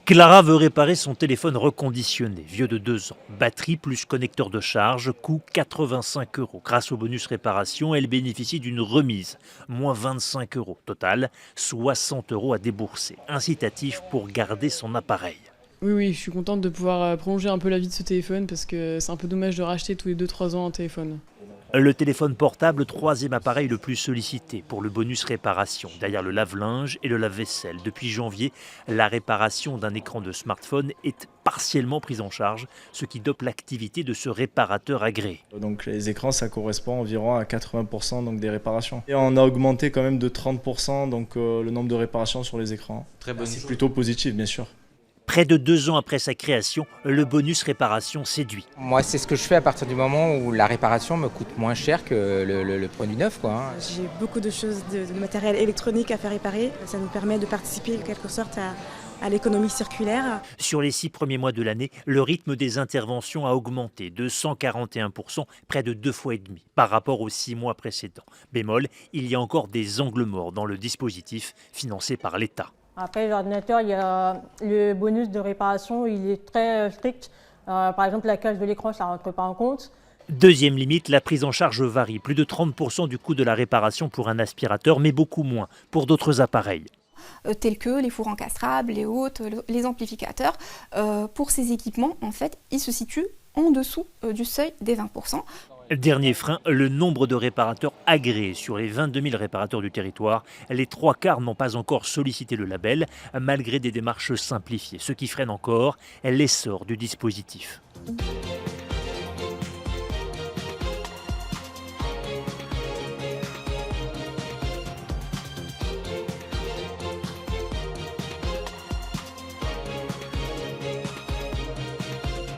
Clara veut réparer son téléphone reconditionné, vieux de 2 ans. Batterie plus connecteur de charge, coût 85 euros. Grâce au bonus réparation, elle bénéficie d'une remise, moins 25 euros. Total, 60 euros à débourser. Incitatif pour garder son appareil. Oui, oui, je suis contente de pouvoir prolonger un peu la vie de ce téléphone parce que c'est un peu dommage de racheter tous les 2-3 ans un téléphone. Le téléphone portable, troisième appareil le plus sollicité pour le bonus réparation, derrière le lave-linge et le lave-vaisselle. Depuis janvier, la réparation d'un écran de smartphone est partiellement prise en charge, ce qui dope l'activité de ce réparateur agréé. Donc les écrans, ça correspond environ à 80% donc, des réparations. Et on a augmenté quand même de 30% donc, le nombre de réparations sur les écrans. Très bonne C'est chose. plutôt positif, bien sûr. Près de 2 ans après sa création, le bonus réparation séduit. Moi, c'est ce que je fais à partir du moment où la réparation me coûte moins cher que le produit neuf, quoi, hein. J'ai beaucoup de choses, de matériel électronique à faire réparer. Ça nous permet de participer en quelque sorte à l'économie circulaire. Sur les 6 premiers mois de l'année, le rythme des interventions a augmenté de 141%, près de 2 fois et demi, par rapport aux 6 mois précédents. Bémol, il y a encore des angles morts dans le dispositif financé par l'État. Après, l'ordinateur, il y a le bonus de réparation, il est très strict. Par exemple, la cage de l'écran, ça ne rentre pas en compte. Deuxième limite, la prise en charge varie. Plus de 30% du coût de la réparation pour un aspirateur, mais beaucoup moins pour d'autres appareils. Tels que les fours encastrables, les hôtes, les amplificateurs. Pour ces équipements, en fait, ils se situent en dessous du seuil des 20%. Dernier frein, le nombre de réparateurs agréés. Sur les 22 000 réparateurs du territoire, les 3/4 n'ont pas encore sollicité le label, malgré des démarches simplifiées, ce qui freine encore l'essor du dispositif.